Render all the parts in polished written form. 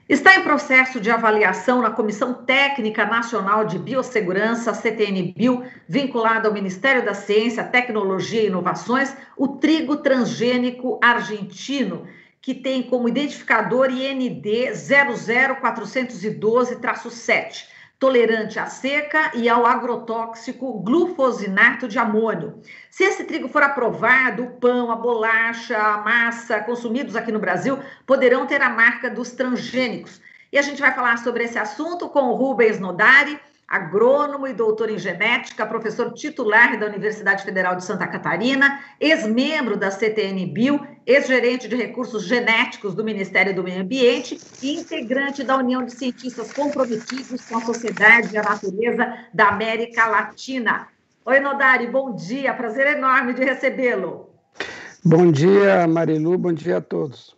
Está em processo de avaliação na Comissão Técnica Nacional de Biossegurança, CTN-Bio, vinculada ao Ministério da Ciência, Tecnologia e Inovações, o trigo transgênico argentino, que tem como identificador IND 00412-7, tolerante à seca e ao agrotóxico glufosinato de amônio. Se esse trigo for aprovado, o pão, a bolacha, a massa consumidos aqui no Brasil poderão ter a marca dos transgênicos. E a gente vai falar sobre esse assunto com o Rubens Nodari, agrônomo e doutor em genética, professor titular da Universidade Federal de Santa Catarina, ex-membro da CTN-Bio, ex-gerente de recursos genéticos do Ministério do Meio Ambiente e integrante da União de Cientistas Comprometidos com a Sociedade e a Natureza da América Latina. Oi, Nodari, bom dia, prazer enorme de recebê-lo. Bom dia, Marilu, bom dia a todos.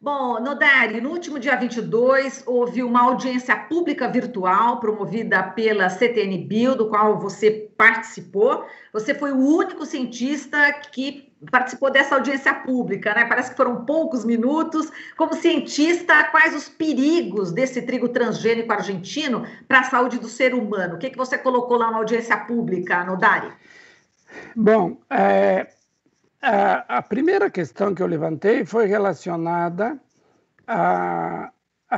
Bom, Nodari, no último dia 22, houve uma audiência pública virtual promovida pela CTN-Bio, do qual você participou. Você foi o único cientista que participou dessa audiência pública, né? Parece que foram poucos minutos. Como cientista, quais os perigos desse trigo transgênico argentino para a saúde do ser humano? O que você colocou lá na audiência pública, Nodari? Bom, a primeira questão que eu levantei foi relacionada à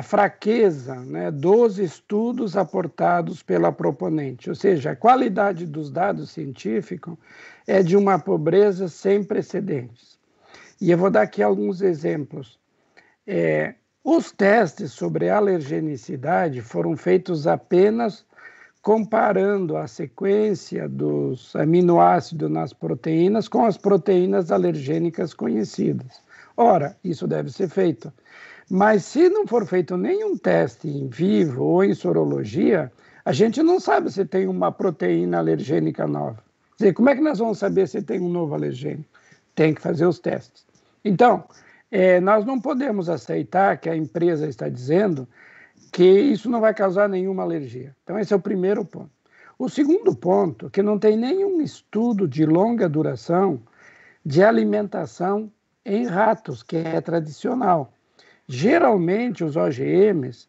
fraqueza, né, dos estudos aportados pela proponente, ou seja, a qualidade dos dados científicos é de uma pobreza sem precedentes. E eu vou dar aqui alguns exemplos. Os testes sobre alergenicidade foram feitos apenas comparando a sequência dos aminoácidos nas proteínas com as proteínas alergênicas conhecidas. Ora, isso deve ser feito. Mas se não for feito nenhum teste em vivo ou em sorologia, a gente não sabe se tem uma proteína alergênica nova. Quer dizer, como é que nós vamos saber se tem um novo alergênico? Tem que fazer os testes. Então, nós não podemos aceitar que a empresa está dizendo que isso não vai causar nenhuma alergia. Então, esse é o primeiro ponto. O segundo ponto, que não tem nenhum estudo de longa duração de alimentação em ratos, que é tradicional. Geralmente, os OGMs,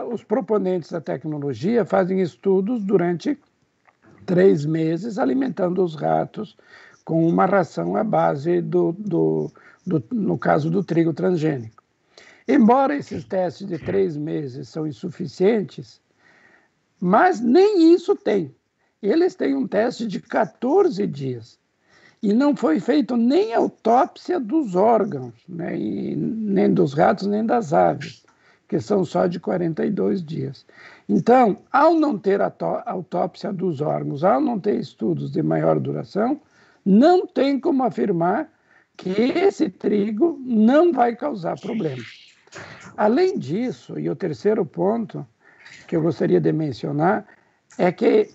os proponentes da tecnologia fazem estudos durante 3 meses, alimentando os ratos com uma ração à base no caso do trigo transgênico. Embora esses testes de 3 meses são insuficientes, mas nem isso tem. Eles têm um teste de 14 dias. E não foi feito nem autópsia dos órgãos, né? Nem dos ratos, nem das aves, que são só de 42 dias. Então, ao não ter autópsia dos órgãos, ao não ter estudos de maior duração, não tem como afirmar que esse trigo não vai causar problemas. Além disso, e o terceiro ponto que eu gostaria de mencionar é que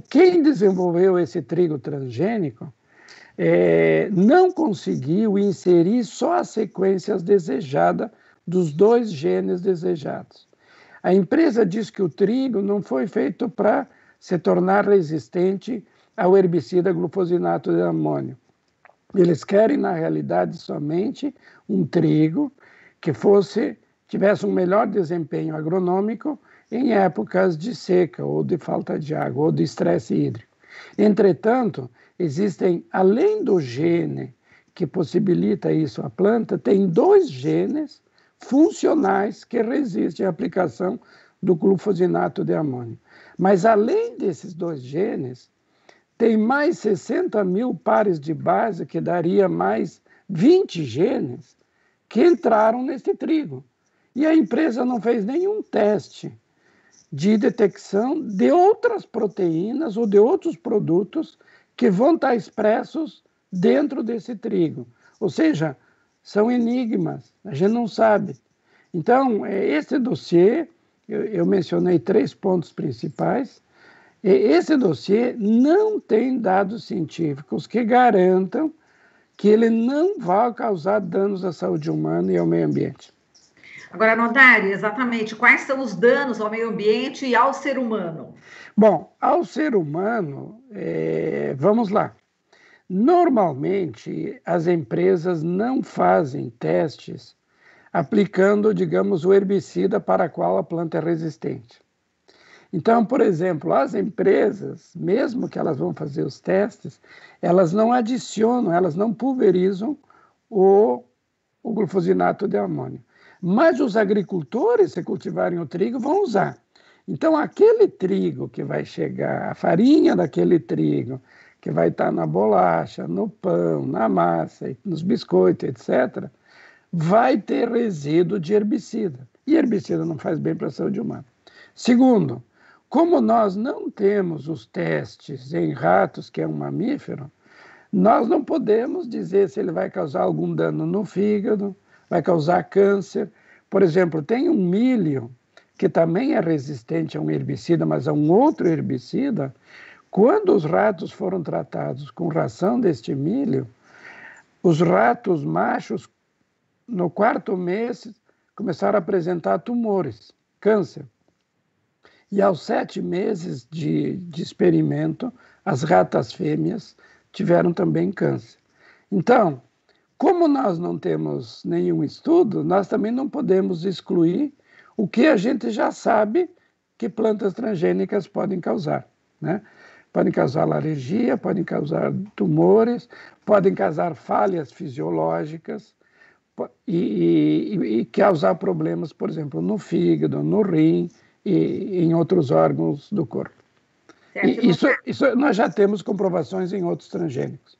quem desenvolveu esse trigo transgênico não conseguiu inserir só as sequências desejadas dos 2 genes desejados. A empresa diz que o trigo não foi feito para se tornar resistente ao herbicida glufosinato de amônio. Eles querem, na realidade, somente um trigo que tivesse um melhor desempenho agronômico em épocas de seca, ou de falta de água, ou de estresse hídrico. Entretanto, existem, além do gene que possibilita isso à planta, tem 2 genes funcionais que resistem à aplicação do glufosinato de amônio. Mas, além desses 2 genes, tem mais 60 mil pares de base, que daria mais 20 genes, que entraram nesse trigo. E a empresa não fez nenhum teste de detecção de outras proteínas ou de outros produtos que vão estar expressos dentro desse trigo. Ou seja, são enigmas, a gente não sabe. Então, esse dossiê, eu mencionei 3 pontos principais, esse dossiê não tem dados científicos que garantam que ele não vai causar danos à saúde humana e ao meio ambiente. Agora, Nodari, exatamente, quais são os danos ao meio ambiente e ao ser humano? Bom, ao ser humano, vamos lá. Normalmente, as empresas não fazem testes aplicando, digamos, o herbicida para o qual a planta é resistente. Então, por exemplo, as empresas, mesmo que elas vão fazer os testes, elas não adicionam, elas não pulverizam o glufosinato de amônio. Mas os agricultores, se cultivarem o trigo, vão usar. Então, aquele trigo que vai chegar, a farinha daquele trigo, que vai estar na bolacha, no pão, na massa, nos biscoitos, etc., vai ter resíduo de herbicida. E herbicida não faz bem para a saúde humana. Segundo, como nós não temos os testes em ratos, que é um mamífero, nós não podemos dizer se ele vai causar algum dano no fígado, vai causar câncer. Por exemplo, tem um milho que também é resistente a um herbicida, mas a um outro herbicida. Quando os ratos foram tratados com ração deste milho, os ratos machos, no 4º mês, começaram a apresentar tumores, câncer. E aos 7 meses de experimento, as ratas fêmeas tiveram também câncer. Então, como nós não temos nenhum estudo, nós também não podemos excluir o que a gente já sabe que plantas transgênicas podem causar, né? Podem causar alergia, podem causar tumores, podem causar falhas fisiológicas e causar problemas, por exemplo, no fígado, no rim e em outros órgãos do corpo. Isso nós já temos comprovações em outros transgênicos.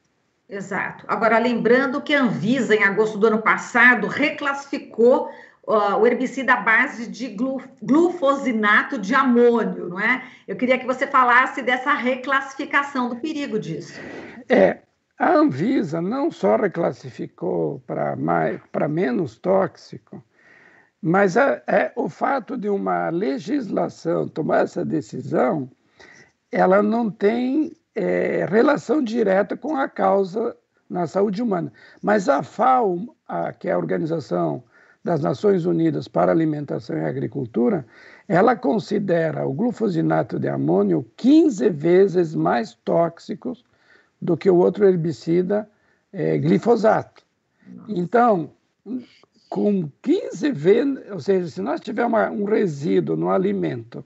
Exato. Agora, lembrando que a Anvisa, em agosto do ano passado, reclassificou o herbicida à base de glufosinato de amônio, não é? Eu queria que você falasse dessa reclassificação, do perigo disso. A Anvisa não só reclassificou para menos tóxico, mas o fato de uma legislação tomar essa decisão, ela não tem relação direta com a causa na saúde humana. Mas a FAO, que é a Organização das Nações Unidas para a Alimentação e Agricultura, ela considera o glufosinato de amônio 15 vezes mais tóxico do que o outro herbicida glifosato. Então, com 15 vezes, ou seja, se nós tivermos um resíduo no alimento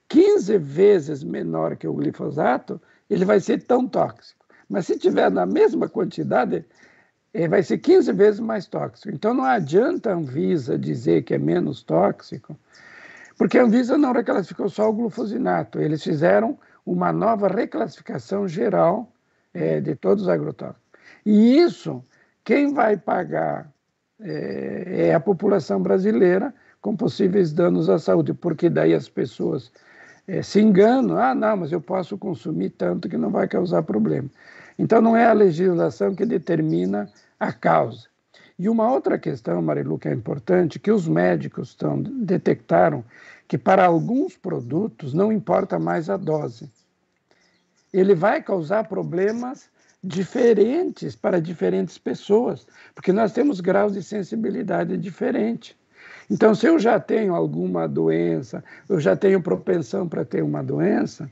15 vezes menor que o glifosato, ele vai ser tão tóxico. Mas se tiver na mesma quantidade, vai ser 15 vezes mais tóxico. Então não adianta a Anvisa dizer que é menos tóxico, porque a Anvisa não reclassificou só o glufosinato, eles fizeram uma nova reclassificação geral de todos os agrotóxicos. E isso, quem vai pagar é a população brasileira com possíveis danos à saúde, porque daí as pessoas se enganam, não, mas eu posso consumir tanto que não vai causar problema. Então não é a legislação que determina a causa. E uma outra questão, Marilu, que é importante, que os médicos detectaram que para alguns produtos não importa mais a dose. Ele vai causar problemas diferentes para diferentes pessoas, porque nós temos graus de sensibilidade diferentes. Então, se eu já tenho alguma doença, eu já tenho propensão para ter uma doença,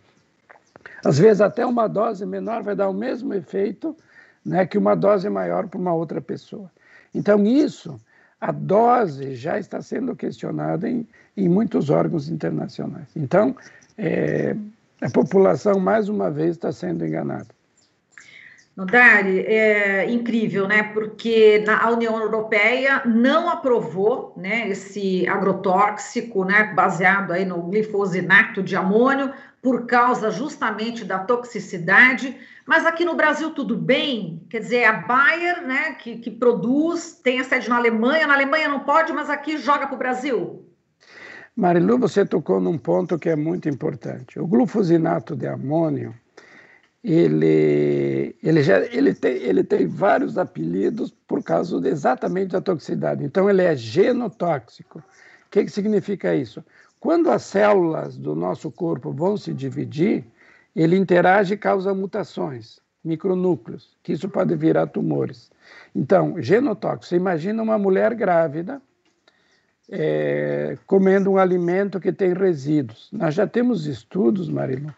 às vezes até uma dose menor vai dar o mesmo efeito, né, que uma dose maior para uma outra pessoa. Então, a dose já está sendo questionada em muitos órgãos internacionais. Então, a população, mais uma vez, está sendo enganada. Nodari, é incrível, né? Porque a União Europeia não aprovou, né, esse agrotóxico, né, baseado aí no glifosinato de amônio, por causa justamente da toxicidade. Mas aqui no Brasil tudo bem? Quer dizer, a Bayer, né, que produz, tem a sede na Alemanha não pode, mas aqui joga para o Brasil. Marilu, você tocou num ponto que é muito importante. O glufosinato de amônio, ele tem vários apelidos por causa exatamente da toxicidade. Então, ele é genotóxico. O que significa isso? Quando as células do nosso corpo vão se dividir, ele interage e causa mutações, micronúcleos, que isso pode virar tumores. Então, genotóxico. Você imagina uma mulher grávida comendo um alimento que tem resíduos. Nós já temos estudos, Marilu,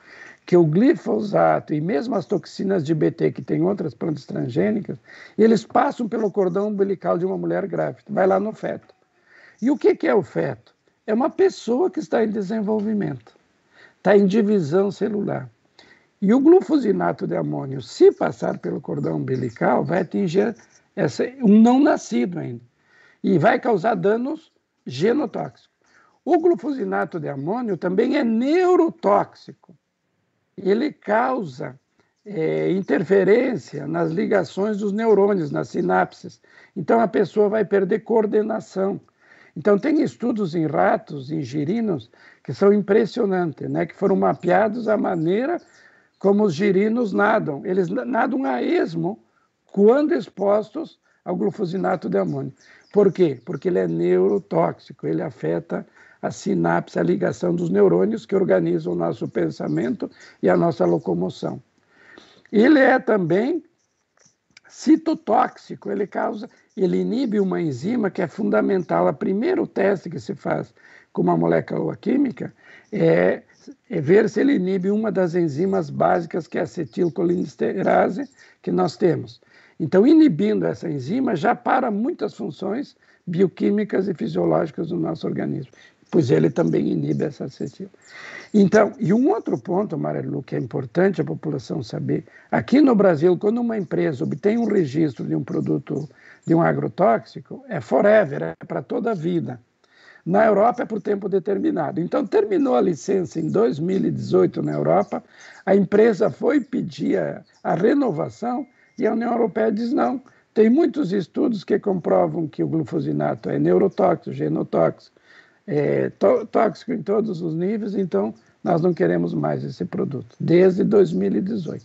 que o glifosato e mesmo as toxinas de Bt, que tem outras plantas transgênicas, eles passam pelo cordão umbilical de uma mulher grávida, vai lá no feto. E o que é o feto? É uma pessoa que está em desenvolvimento, está em divisão celular. E o glufosinato de amônio, se passar pelo cordão umbilical, vai atingir um não nascido ainda e vai causar danos genotóxicos. O glufosinato de amônio também é neurotóxico. Ele causa interferência nas ligações dos neurônios, nas sinapses. Então, a pessoa vai perder coordenação. Então, tem estudos em ratos, em girinos, que são impressionantes, né? Que foram mapeados a maneira como os girinos nadam. Eles nadam a esmo quando expostos ao glufosinato de amônio. Por quê? Porque ele é neurotóxico, ele afeta a sinapse, a ligação dos neurônios que organizam o nosso pensamento e a nossa locomoção. Ele é também citotóxico, ele inibe uma enzima que é fundamental. O primeiro teste que se faz com uma molécula química é ver se ele inibe uma das enzimas básicas, que é a acetilcolinesterase, que nós temos. Então, inibindo essa enzima, já para muitas funções bioquímicas e fisiológicas do nosso organismo, pois ele também inibe essa acetil. Então, e um outro ponto, Marilu, que é importante a população saber, aqui no Brasil, quando uma empresa obtém um registro de um produto, de um agrotóxico, é forever, é para toda a vida. Na Europa é por tempo determinado. Então, terminou a licença em 2018 na Europa, a empresa foi pedir a renovação e a União Europeia diz não. Tem muitos estudos que comprovam que o glufosinato é neurotóxico, genotóxico, tóxico em todos os níveis, então nós não queremos mais esse produto, desde 2018.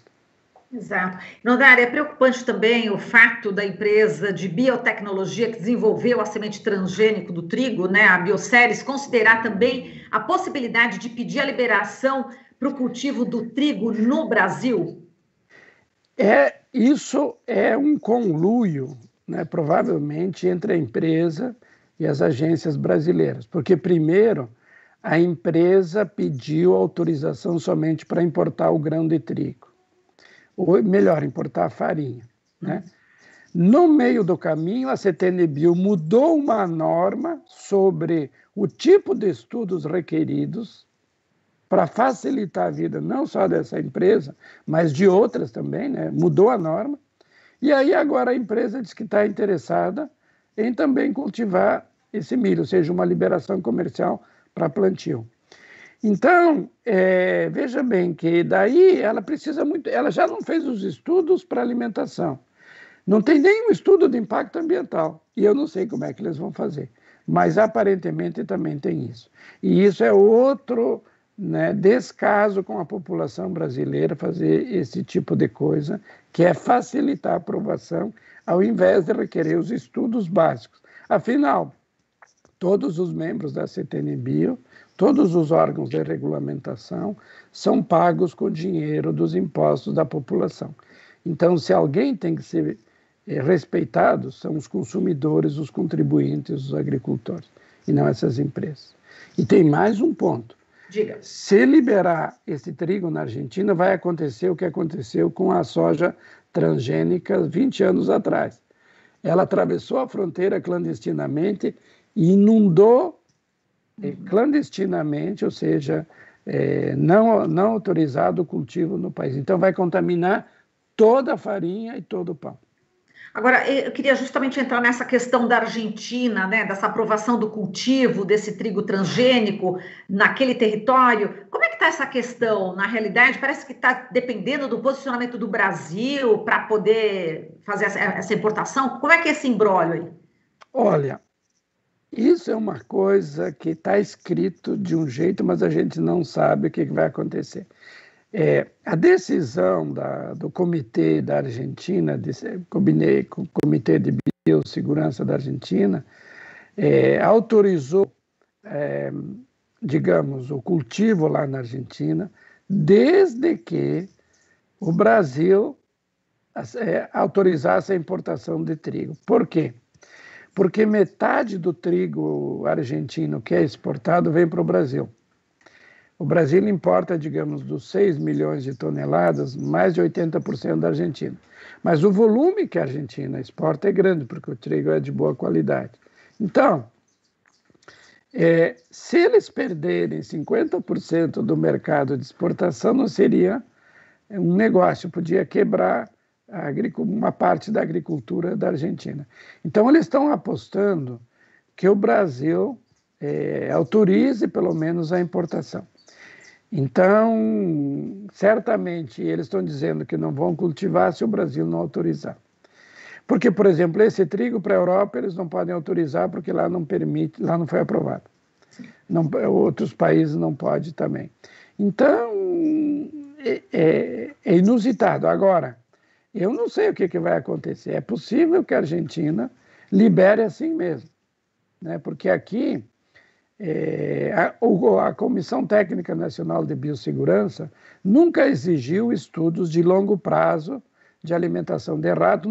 Exato. Nodari, é preocupante também o fato da empresa de biotecnologia que desenvolveu a semente transgênico do trigo, né, a Bioceres, considerar também a possibilidade de pedir a liberação para o cultivo do trigo no Brasil? Isso é um conluio, né, provavelmente, entre a empresa e as agências brasileiras, porque primeiro a empresa pediu autorização somente para importar o grão de trigo, ou melhor, importar a farinha, né? No meio do caminho, a CTN-Bio mudou uma norma sobre o tipo de estudos requeridos para facilitar a vida não só dessa empresa, mas de outras também, né? Mudou a norma. E aí agora a empresa diz que está interessada em também cultivar esse milho, ou seja, uma liberação comercial para plantio. Então, veja bem que daí ela precisa muito, ela já não fez os estudos para alimentação, não tem nenhum estudo de impacto ambiental, e eu não sei como é que eles vão fazer, mas aparentemente também tem isso. E isso é outro, né, descaso com a população brasileira, fazer esse tipo de coisa, que é facilitar a aprovação, ao invés de requerer os estudos básicos. Afinal, todos os membros da CTN-Bio, todos os órgãos de regulamentação são pagos com dinheiro dos impostos da população. Então, se alguém tem que ser respeitado, são os consumidores, os contribuintes, os agricultores, e não essas empresas. E tem mais um ponto. Diga. Se liberar esse trigo na Argentina, vai acontecer o que aconteceu com a soja transgênica 20 anos atrás. Ela atravessou a fronteira clandestinamente e inundou clandestinamente, ou seja, não autorizado o cultivo no país. Então, vai contaminar toda a farinha e todo o pão. Agora, eu queria justamente entrar nessa questão da Argentina, né, dessa aprovação do cultivo desse trigo transgênico naquele território. Como é que está essa questão? Na realidade, parece que está dependendo do posicionamento do Brasil para poder fazer essa importação. Como é que é esse imbróglio aí? Olha, isso é uma coisa que está escrito de um jeito, mas a gente não sabe o que vai acontecer. A decisão do Comitê da Argentina, Comitê de Biossegurança da Argentina, autorizou, digamos, o cultivo lá na Argentina, desde que o Brasil autorizasse a importação de trigo. Por quê? Porque metade do trigo argentino que é exportado vem para o Brasil. O Brasil importa, digamos, dos 6 milhões de toneladas, mais de 80% da Argentina. Mas o volume que a Argentina exporta é grande, porque o trigo é de boa qualidade. Então, Se eles perderem 50% do mercado de exportação, não seria um negócio, podia quebrar uma parte da agricultura da Argentina. Então, eles estão apostando que o Brasil autorize, pelo menos, a importação. Então, certamente, eles estão dizendo que não vão cultivar se o Brasil não autorizar. Porque, por exemplo, esse trigo para a Europa, eles não podem autorizar porque lá não permite, lá não foi aprovado. Não, outros países não podem também. Então, é inusitado. Agora, eu não sei o que vai acontecer. É possível que a Argentina libere assim mesmo, né? Porque aqui a Comissão Técnica Nacional de Biossegurança nunca exigiu estudos de longo prazo de alimentação de rato,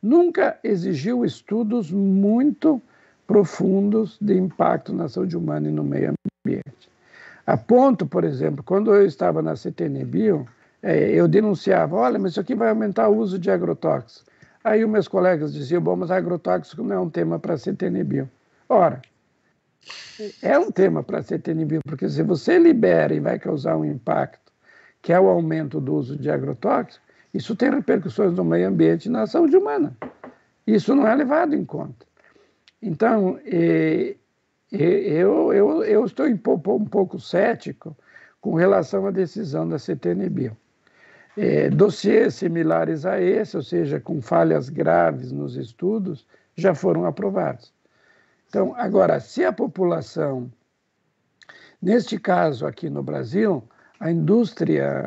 nunca exigiu estudos muito profundos de impacto na saúde humana e no meio ambiente. A ponto, por exemplo, quando eu estava na CTN-Bio, eu denunciava, olha, mas isso aqui vai aumentar o uso de agrotóxicos. Aí os meus colegas diziam, bom, mas agrotóxico não é um tema para a CTN-Bio. Ora, é um tema para a CTN-Bio, porque se você libera e vai causar um impacto, que é o aumento do uso de agrotóxicos, isso tem repercussões no meio ambiente e na saúde humana. Isso não é levado em conta. Então, eu estou um pouco cético com relação à decisão da CTN-Bio. Dossiês similares a esse, ou seja, com falhas graves nos estudos, já foram aprovados. Então, agora, se a população, neste caso aqui no Brasil, a indústria,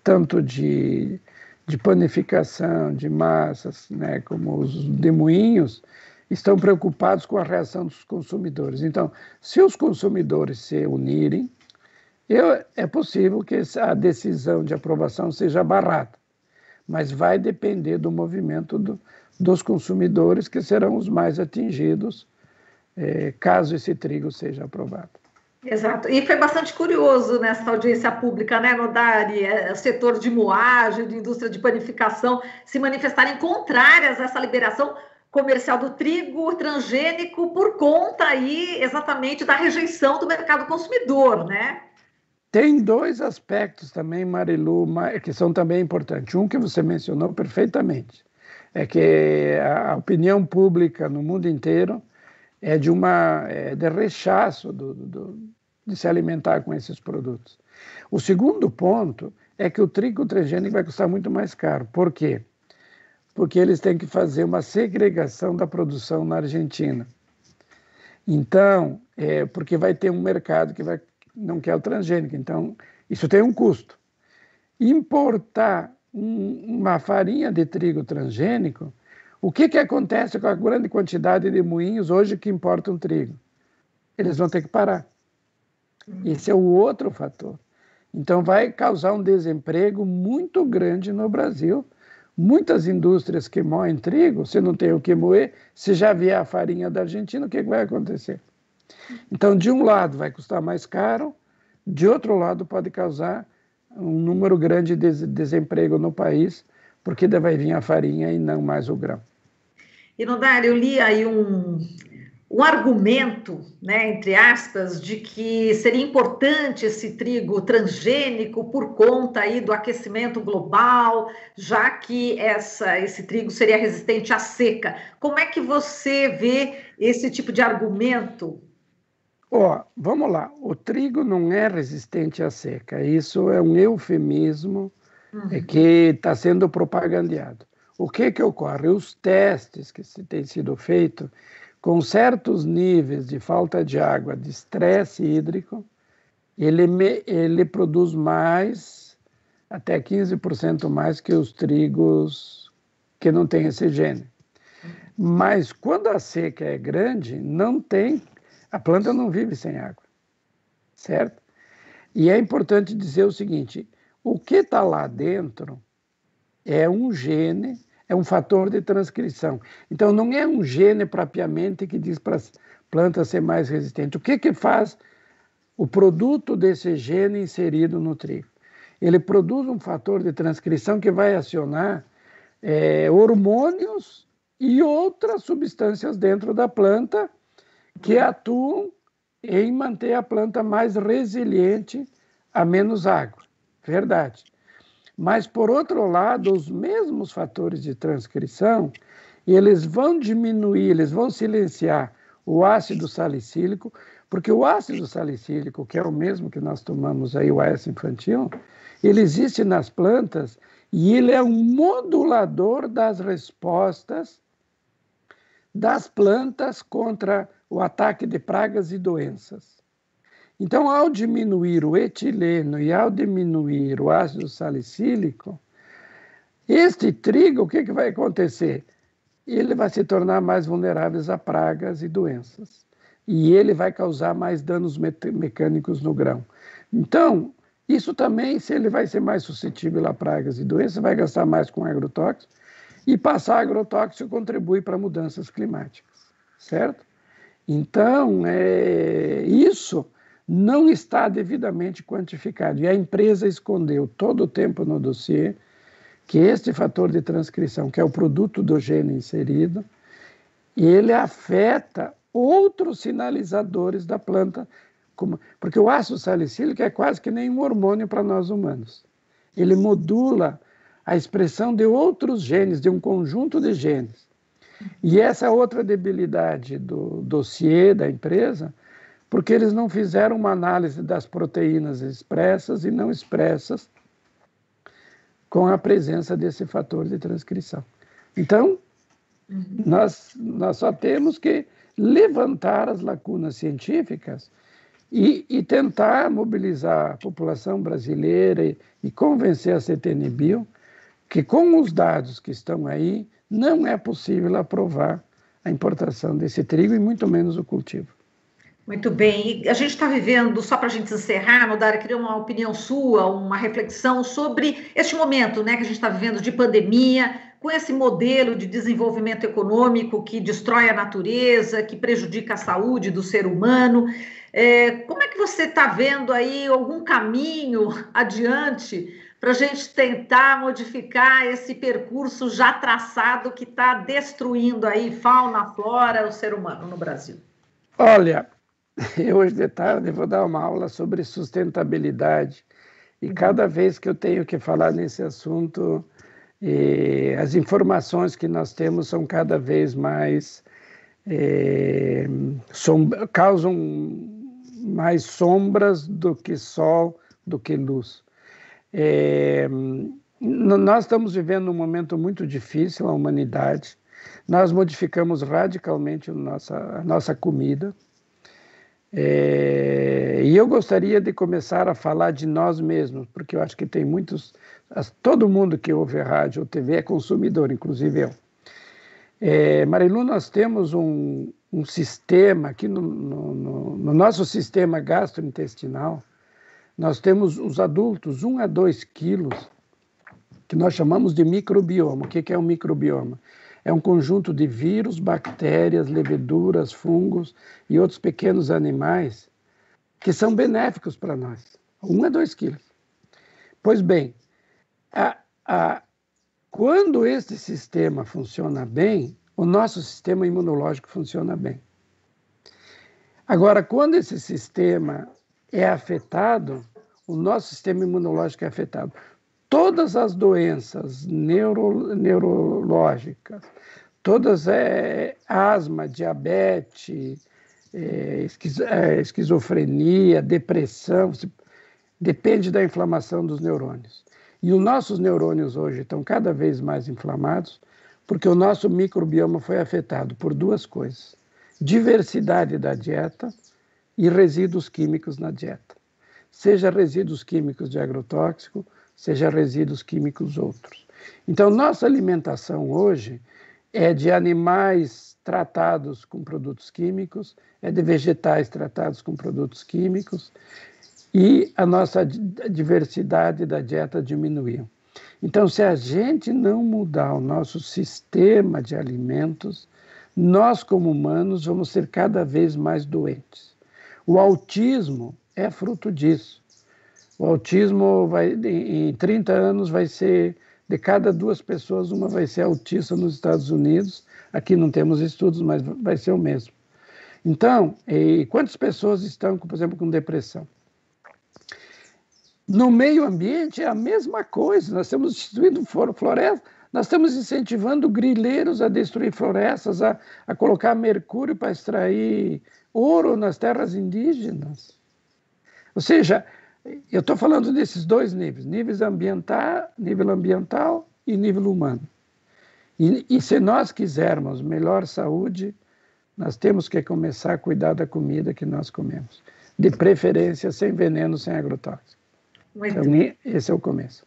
tanto de panificação, de massas, né, como os de moinhos, estão preocupados com a reação dos consumidores. Então, se os consumidores se unirem, é possível que a decisão de aprovação seja barrada, mas vai depender do movimento dos consumidores, que serão os mais atingidos, caso esse trigo seja aprovado. Exato. E foi bastante curioso nessa audiência pública, né, Nodari, o setor de moagem, de indústria de panificação, se manifestarem contrárias a essa liberação comercial do trigo transgênico por conta aí exatamente da rejeição do mercado consumidor, né? Tem dois aspectos também, Marilu, que são também importantes. Um que você mencionou perfeitamente, é que a opinião pública no mundo inteiro é de rechaço de se alimentar com esses produtos. O segundo ponto é que o trigo transgênico vai custar muito mais caro. Por quê? Porque eles têm que fazer uma segregação da produção na Argentina. Então, porque vai ter um mercado que não quer o transgênico. Então, isso tem um custo. Importar uma farinha de trigo transgênico, o que acontece com a grande quantidade de moinhos hoje que importam trigo? Eles vão ter que parar. Esse é o outro fator. Então, vai causar um desemprego muito grande no Brasil. Muitas indústrias que moem trigo, se não tem o que moer, se já vier a farinha da Argentina, o que vai acontecer? Então, de um lado, vai custar mais caro, de outro lado, pode causar um número grande de desemprego no país, porque daí vai vir a farinha e não mais o grão. E, Nodari, eu li aí um argumento, né, entre aspas, de que seria importante esse trigo transgênico por conta aí do aquecimento global, já que esse trigo seria resistente à seca. Como é que você vê esse tipo de argumento? Vamos lá. O trigo não é resistente à seca. Isso é um eufemismo que está sendo propagandeado. O que ocorre? Os testes que têm sido feitos com certos níveis de falta de água, de estresse hídrico, ele produz mais, até 15% mais que os trigos que não têm esse gene. Mas quando a seca é grande, a planta não vive sem água, certo? E é importante dizer o seguinte, o que está lá dentro é um gene, é um fator de transcrição. Então, não é um gene propriamente que diz para as plantas ser mais resistentes. O que faz o produto desse gene inserido no trigo? Ele produz um fator de transcrição que vai acionar hormônios e outras substâncias dentro da planta que atuam em manter a planta mais resiliente a menos água. Verdade. Mas, por outro lado, os mesmos fatores de transcrição, eles vão diminuir, eles vão silenciar o ácido salicílico, porque o ácido salicílico, que é o mesmo que nós tomamos aí, o AS infantil, ele existe nas plantas e ele é um modulador das respostas das plantas contra o ataque de pragas e doenças. Então, ao diminuir o etileno e ao diminuir o ácido salicílico, este trigo, o que vai acontecer? Ele vai se tornar mais vulnerável a pragas e doenças. E ele vai causar mais danos mecânicos no grão. Então, isso também, se ele vai ser mais suscetível a pragas e doenças, vai gastar mais com agrotóxico, e passar agrotóxico contribui para mudanças climáticas, certo? Então, isso não está devidamente quantificado. E a empresa escondeu todo o tempo no dossiê que este fator de transcrição, que é o produto do gene inserido, ele afeta outros sinalizadores da planta, porque o ácido salicílico é quase que nem um hormônio para nós humanos. Ele modula a expressão de outros genes, de um conjunto de genes. E essa é outra debilidade do dossiê da empresa, porque eles não fizeram uma análise das proteínas expressas e não expressas com a presença desse fator de transcrição. Então, nós só temos que levantar as lacunas científicas e tentar mobilizar a população brasileira e convencer a CTN-Bio que, com os dados que estão aí, não é possível aprovar a importação desse trigo e muito menos o cultivo. Muito bem, e a gente está vivendo, só para a gente encerrar, Nodara, queria uma opinião sua, uma reflexão sobre este momento, né, que a gente está vivendo de pandemia, com esse modelo de desenvolvimento econômico que destrói a natureza, que prejudica a saúde do ser humano. Como é que você está vendo aí algum caminho adiante para a gente tentar modificar esse percurso já traçado que está destruindo aí fauna, flora, o ser humano no Brasil? Olha, hoje de tarde vou dar uma aula sobre sustentabilidade e cada vez que eu tenho que falar nesse assunto, as informações que nós temos são cada vez mais causam mais sombras do que sol, do que luz. Nós estamos vivendo um momento muito difícil, a humanidade. Nós modificamos radicalmente a nossa comida. E eu gostaria de começar a falar de nós mesmos, porque eu acho que tem todo mundo que ouve rádio ou TV é consumidor, inclusive eu. Marilu, nós temos um sistema aqui no nosso sistema gastrointestinal, nós temos os adultos 1 a 2 quilos, que nós chamamos de microbioma. O que é um microbioma? É um conjunto de vírus, bactérias, leveduras, fungos e outros pequenos animais que são benéficos para nós. 1 a 2 quilos. Pois bem, quando este sistema funciona bem, o nosso sistema imunológico funciona bem. Agora, quando esse sistema é afetado, o nosso sistema imunológico é afetado. Todas as doenças neurológicas, todas asma, diabetes, esquizofrenia, depressão, depende da inflamação dos neurônios. E os nossos neurônios hoje estão cada vez mais inflamados porque o nosso microbioma foi afetado por 2 coisas: diversidade da dieta e resíduos químicos na dieta. Seja resíduos químicos de agrotóxico, seja resíduos químicos outros. Então, nossa alimentação hoje é de animais tratados com produtos químicos, é de vegetais tratados com produtos químicos, e a nossa diversidade da dieta diminuiu. Então, se a gente não mudar o nosso sistema de alimentos, nós, como humanos, vamos ser cada vez mais doentes. O autismo é fruto disso. O autismo, em 30 anos, vai ser, de cada 2 pessoas, uma vai ser autista nos Estados Unidos. Aqui não temos estudos, mas vai ser o mesmo. Então, quantas pessoas estão, por exemplo, com depressão? No meio ambiente é a mesma coisa, nós estamos destruindo florestas, nós estamos incentivando grileiros a destruir florestas, a colocar mercúrio para extrair ouro nas terras indígenas. Ou seja, eu estou falando desses dois níveis, nível ambiental e nível humano. E se nós quisermos melhor saúde, nós temos que começar a cuidar da comida que nós comemos. De preferência, sem veneno, sem agrotóxico. Então, esse é o começo.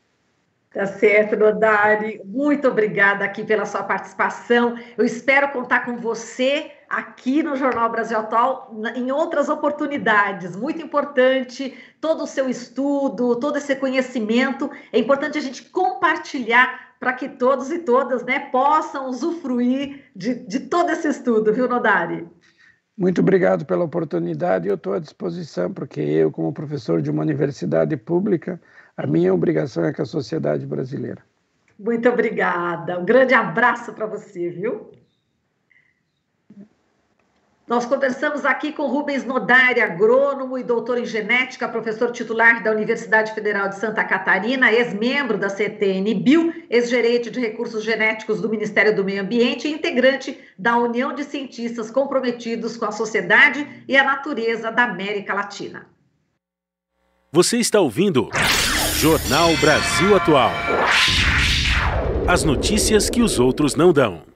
Tá certo, Nodari. Muito obrigada aqui pela sua participação. Eu espero contar com você aqui no Jornal Brasil Atual em outras oportunidades. Muito importante todo o seu estudo, todo esse conhecimento. É importante a gente compartilhar para que todos e todas, né, possam usufruir de todo esse estudo, viu, Nodari? Muito obrigado pela oportunidade. Eu estou à disposição, porque eu, como professor de uma universidade pública, a minha obrigação é com a sociedade brasileira. Muito obrigada. Um grande abraço para você, viu? Nós conversamos aqui com Rubens Nodari, agrônomo e doutor em genética, professor titular da Universidade Federal de Santa Catarina, ex-membro da CTN-Bio, ex-gerente de recursos genéticos do Ministério do Meio Ambiente e integrante da União de Cientistas comprometidos com a sociedade e a natureza da América Latina. Você está ouvindo Jornal Brasil Atual. As notícias que os outros não dão.